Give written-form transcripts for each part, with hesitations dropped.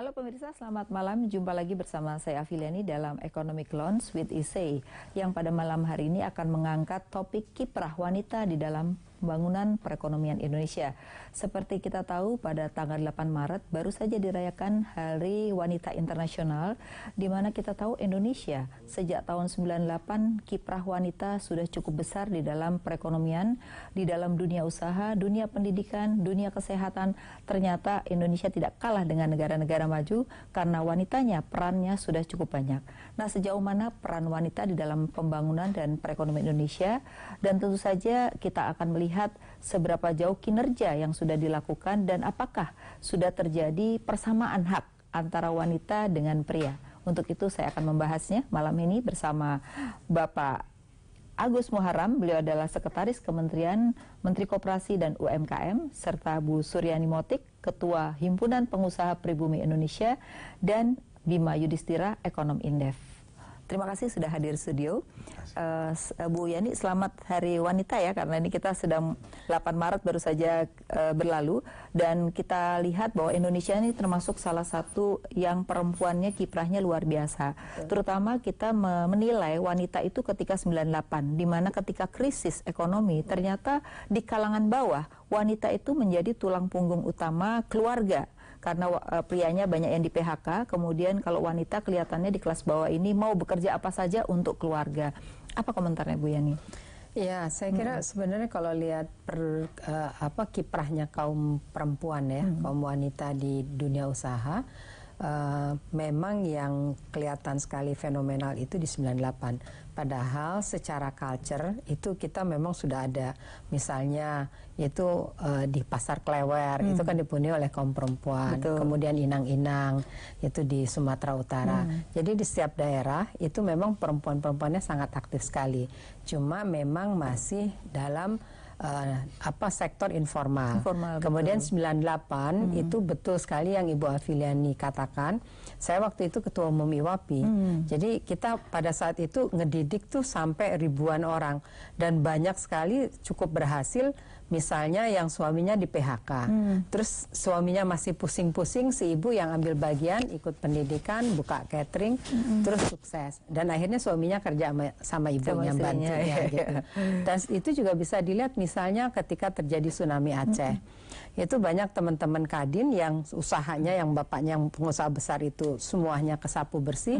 Halo pemirsa, selamat malam. Jumpa lagi bersama saya Afiliani dalam Economic Lounge with ISEI yang pada malam hari ini akan mengangkat topik kiprah wanita di dalam pembangunan perekonomian Indonesia. Seperti kita tahu, pada tanggal 8 Maret baru saja dirayakan Hari Wanita Internasional, di mana kita tahu Indonesia sejak tahun 98 kiprah wanita sudah cukup besar di dalam perekonomian, di dalam dunia usaha, dunia pendidikan, dunia kesehatan. Ternyata Indonesia tidak kalah dengan negara-negara maju karena wanitanya perannya sudah cukup banyak. Nah, sejauh mana peran wanita di dalam pembangunan dan perekonomian Indonesia, dan tentu saja kita akan melihat seberapa jauh kinerja yang sudah dilakukan dan apakah sudah terjadi persamaan hak antara wanita dengan pria. Untuk itu saya akan membahasnya malam ini bersama Bapak Agus Muharram. Beliau adalah Sekretaris Kementerian Menteri Koperasi dan UMKM, serta Bu Suryani Motik, Ketua Himpunan Pengusaha Pribumi Indonesia, dan Bima Yudhistira, Ekonom Indef. Terima kasih sudah hadir studio. Bu Yani, selamat Hari Wanita ya, karena ini kita sedang 8 Maret baru saja berlalu, dan kita lihat bahwa Indonesia ini termasuk salah satu yang perempuannya kiprahnya luar biasa. Terutama kita menilai wanita itu ketika 98, di mana ketika krisis ekonomi ternyata di kalangan bawah wanita itu menjadi tulang punggung utama keluarga. Karena prianya banyak yang di PHK, kemudian kalau wanita kelihatannya di kelas bawah ini mau bekerja apa saja untuk keluarga. Apa komentarnya Bu Yani? Ya, saya kira sebenarnya kalau lihat kiprahnya kaum perempuan ya, kaum wanita di dunia usaha, memang yang kelihatan sekali fenomenal itu di 98. Padahal secara culture itu kita memang sudah ada, misalnya itu di Pasar Klewer itu kan dipenuhi oleh kaum perempuan. Betul. Kemudian Inang-Inang itu di Sumatera Utara. Jadi di setiap daerah itu memang perempuan-perempuannya sangat aktif sekali. Cuma memang masih dalam sektor informal. Kemudian 98 itu betul sekali yang Ibu Afiliani katakan. Saya waktu itu ketua umum IWAPI. Jadi kita pada saat itu ngedidik tuh sampai ribuan orang, dan banyak sekali cukup berhasil. Misalnya yang suaminya di PHK, terus suaminya masih pusing-pusing, si ibu yang ambil bagian, ikut pendidikan, buka catering, terus sukses. Dan akhirnya suaminya kerja sama ibunya, bantunya gitu. Dan itu juga bisa dilihat misalnya ketika terjadi tsunami Aceh. Itu banyak teman-teman Kadin yang usahanya, yang bapaknya yang pengusaha besar itu semuanya kesapu bersih.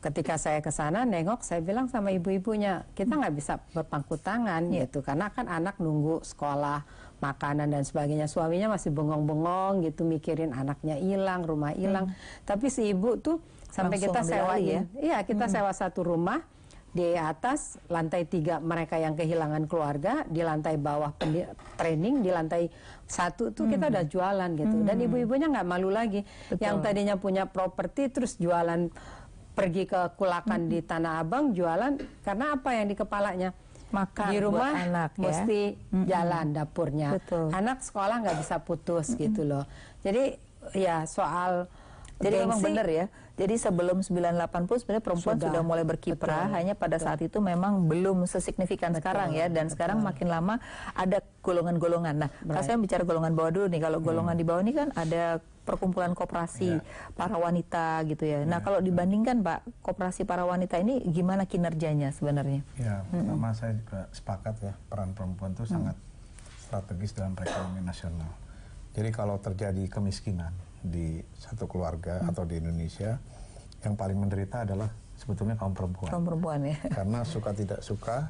Ketika saya ke sana nengok, saya bilang sama ibu-ibunya, kita nggak bisa berpangku tangan gitu, karena kan anak nunggu sekolah, makanan dan sebagainya. Suaminya masih bengong-bengong gitu, mikirin anaknya hilang, rumah hilang. Tapi si ibu tuh sampai langsung kita sewain, kita sewa satu rumah. Di atas lantai 3 mereka yang kehilangan keluarga, di lantai bawah training, di lantai 1 tuh kita udah jualan gitu. Dan ibu-ibunya nggak malu lagi. Betul. Yang tadinya punya properti terus jualan, pergi ke Kulakan di Tanah Abang jualan, karena apa yang di kepalanya? Makan di rumah buat anak, mesti jalan dapurnya. Betul. Anak sekolah nggak bisa putus gitu loh. Jadi ya soal jadi memang benar ya. Jadi sebelum 98 pun sebenarnya perempuan sudah mulai berkiprah, hanya pada saat itu memang belum sesignifikan sekarang ya. Dan sekarang makin lama ada golongan-golongan. Nah, kalau saya bicara golongan bawah dulu nih. Kalau golongan di bawah ini kan ada perkumpulan koperasi para wanita gitu ya. Nah, kalau dibandingkan Pak, koperasi para wanita ini gimana kinerjanya sebenarnya? Ya, pertama saya juga sepakat ya, peran perempuan itu sangat strategis dalam perekonomian nasional. Jadi kalau terjadi kemiskinan di satu keluarga atau di Indonesia, yang paling menderita adalah sebetulnya kaum perempuan. Kaum perempuan ya. Karena suka tidak suka,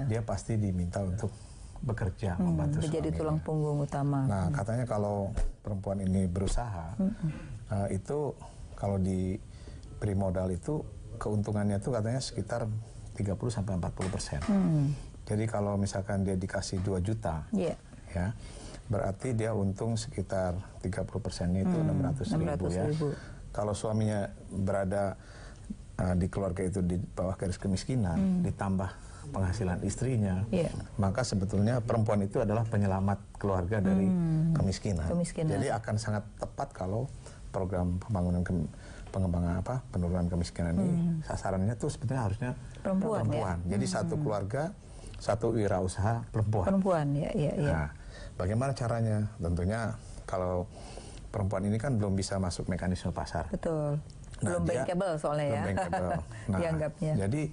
dia pasti diminta untuk bekerja, membantu suaminya. Menjadi tulang punggung utama. Nah, katanya kalau perempuan ini berusaha, itu kalau diberi modal itu keuntungannya itu katanya sekitar 30-40%. Jadi kalau misalkan dia dikasih 2 juta, ya, berarti dia untung sekitar 30%-nya itu 600.000 ya. Kalau suaminya berada di keluarga itu di bawah garis kemiskinan, ditambah penghasilan istrinya, maka sebetulnya perempuan itu adalah penyelamat keluarga dari kemiskinan. Jadi akan sangat tepat kalau program pembangunan penurunan kemiskinan ini sasarannya tuh sebetulnya harusnya perempuan. Jadi satu keluarga, satu wirausaha perempuan. Nah, bagaimana caranya? Tentunya kalau perempuan ini kan belum bisa masuk mekanisme pasar. Betul. Nah, Belum bankable soalnya ya. Nah, dianggapnya. Jadi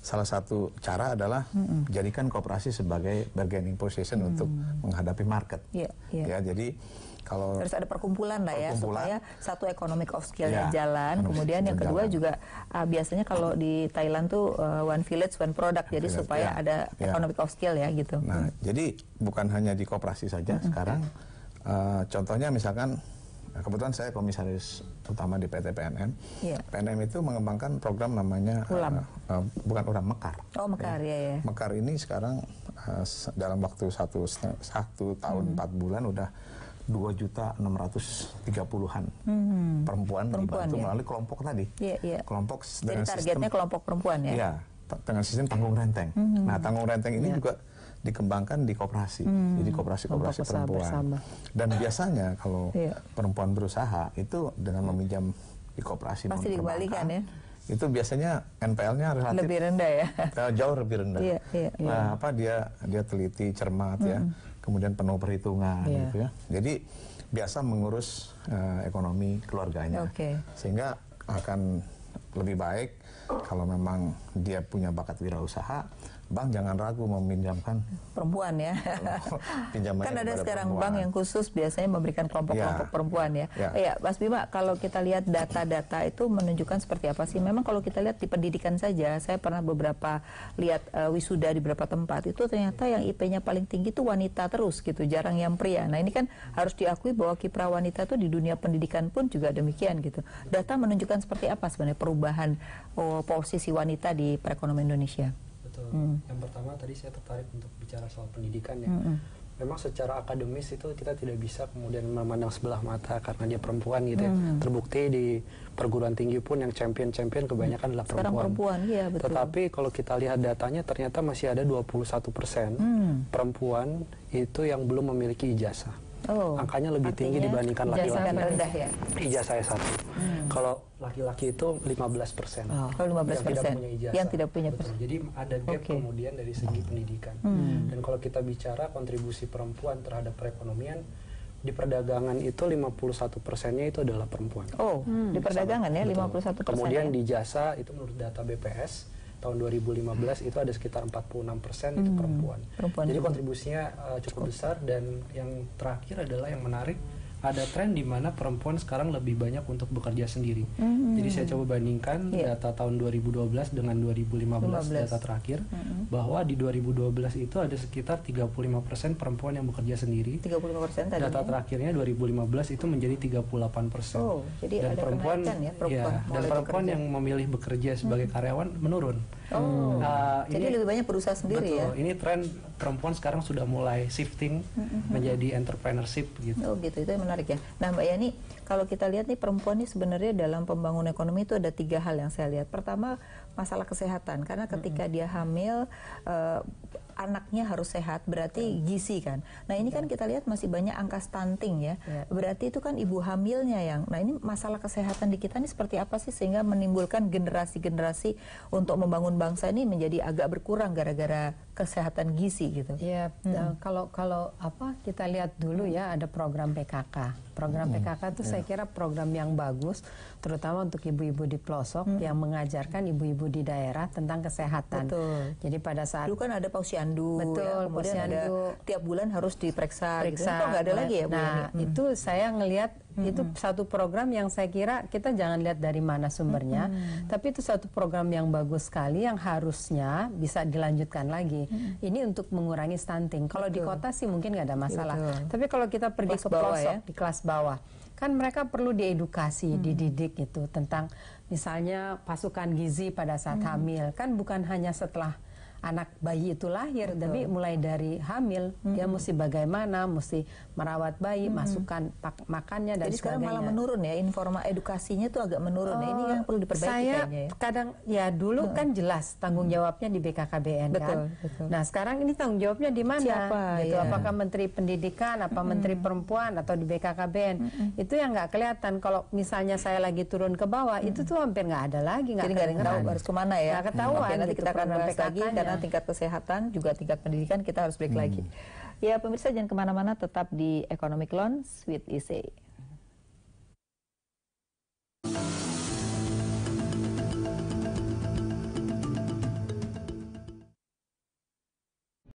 salah satu cara adalah jadikan koperasi sebagai bargaining position untuk menghadapi market. Iya, iya. Ya, jadi kalau harus ada perkumpulan lah ya, supaya satu economic of skill-nya ya, jalan. Kemudian yang kedua juga biasanya kalau di Thailand tuh one village one product, jadi supaya ada economic of skill ya gitu. Nah, jadi bukan hanya di koperasi saja sekarang. Contohnya misalkan kebetulan saya komisaris utama di PT PNM. PNM itu mengembangkan program namanya bukan URAM, Mekar. Oh, Mekar ya. Mekar ini sekarang dalam waktu satu tahun 4 bulan udah 2.630.000-an perempuan dibantu melalui kelompok tadi. Kelompok dengan jadi targetnya sistem, kelompok perempuan ya. Iya, dengan sistem tanggung renteng. Nah, tanggung renteng ini juga dikembangkan di koperasi, jadi koperasi-koperasi perempuan. Bersama. Dan biasanya kalau perempuan berusaha itu dengan meminjam di koperasi pasti dikembalikan ya. Itu biasanya NPL-nya relatif lebih rendah ya. Jauh lebih rendah. Nah, dia teliti, cermat ya, kemudian penuh perhitungan gitu ya. Jadi biasa mengurus ekonomi keluarganya, sehingga akan lebih baik kalau memang dia punya bakat wirausaha. Bank jangan ragu meminjamkan perempuan ya. Kan ada sekarang bank yang khusus biasanya memberikan kelompok-kelompok perempuan ya. Iya, Mas Bima, kalau kita lihat data-data itu menunjukkan seperti apa sih? Memang kalau kita lihat di pendidikan saja, saya pernah beberapa lihat wisuda di beberapa tempat, itu ternyata yang IP-nya paling tinggi itu wanita terus gitu, jarang yang pria. Nah, ini kan harus diakui bahwa kiprah wanita itu di dunia pendidikan pun juga demikian gitu. Data menunjukkan seperti apa sebenarnya perubahan posisi wanita di perekonomian Indonesia? Yang pertama tadi saya tertarik untuk bicara soal pendidikan ya. Memang secara akademis itu kita tidak bisa kemudian memandang sebelah mata karena dia perempuan gitu ya. Terbukti di perguruan tinggi pun yang champion-champion kebanyakan adalah perempuan. Iya, betul. Tetapi kalau kita lihat datanya ternyata masih ada 21% perempuan itu yang belum memiliki ijazah. Angkanya lebih tinggi dibandingkan laki-laki. Ijazah S1. Kalau laki-laki itu 15%. Kalau 15% yang tidak punya ijazah. Jadi ada gap kemudian dari segi pendidikan. Dan kalau kita bicara kontribusi perempuan terhadap perekonomian, di perdagangan itu 51%-nya itu adalah perempuan. Di perdagangan ya 51%. Kemudian di jasa itu menurut data BPS tahun 2015 itu ada sekitar 46% itu perempuan. Jadi kontribusinya cukup besar. Dan yang terakhir adalah yang menarik, ada tren di mana perempuan sekarang lebih banyak untuk bekerja sendiri. Jadi saya coba bandingkan data tahun 2012 dengan 2015 data terakhir, bahwa di 2012 itu ada sekitar 35% perempuan yang bekerja sendiri. 35% tadi. Data terakhirnya 2015 itu menjadi 38%. Jadi dan ada perempuan ya, dan perempuan yang memilih bekerja sebagai karyawan menurun. Jadi lebih banyak berusaha sendiri ya. Ini tren perempuan sekarang sudah mulai shifting menjadi entrepreneurship gitu. Gitu, itu yang menarik ya. Nah, Mbak Yani, kalau kita lihat nih perempuan ini sebenarnya dalam pembangunan ekonomi itu ada 3 hal yang saya lihat. Pertama, masalah kesehatan, karena ketika dia hamil anaknya harus sehat, berarti gizi kan. Nah, ini kan kita lihat masih banyak angka stunting ya. Berarti itu kan ibu hamilnya yang. Nah, ini masalah kesehatan di kita ini seperti apa sih sehingga menimbulkan generasi-generasi untuk membangun bangsa ini menjadi agak berkurang gara-gara kesehatan gizi gitu. Ya, kalau apa kita lihat dulu ya, ada program PKK. Program PKK itu saya kira program yang bagus, terutama untuk ibu-ibu di pelosok yang mengajarkan ibu-ibu di daerah tentang kesehatan. Jadi pada saat dulu kan ada posyandu, kemudian ada tiap bulan harus diperiksa. Gitu. Kok nggak ada lagi ya Bu? Nah, itu saya ngelihat itu satu program yang saya kira kita jangan lihat dari mana sumbernya, tapi itu satu program yang bagus sekali yang harusnya bisa dilanjutkan lagi. Ini untuk mengurangi stunting. Kalau di kota sih mungkin nggak ada masalah. Tapi kalau kita pergi ke pelosok di kelas bawah, kan mereka perlu diedukasi, dididik itu tentang misalnya pasukan gizi pada saat hamil. Kan bukan hanya setelah anak bayi itu lahir, tapi mulai dari hamil dia mesti bagaimana, mesti merawat bayi, masukkan makannya dan jadi sekarang malah menurun ya, edukasinya tuh agak menurun ya. Ini yang perlu diperbaiki kayaknya ya. Kadang ya dulu kan jelas tanggung jawabnya di BKKBN kan. Nah, sekarang ini tanggung jawabnya di mana? Siapa, gitu. Apakah Menteri Pendidikan, apa Menteri Perempuan atau di BKKBN? Itu yang nggak kelihatan. Kalau misalnya saya lagi turun ke bawah, itu tuh hampir nggak ada lagi, nggak tahu harus kemana ya. Nggak ketahuan. Nanti kita akan bahas lagi karena tingkat kesehatan juga tingkat pendidikan kita harus break lagi. Ya pemirsa, jangan kemana-mana, tetap di Economic Lounge with ISEI.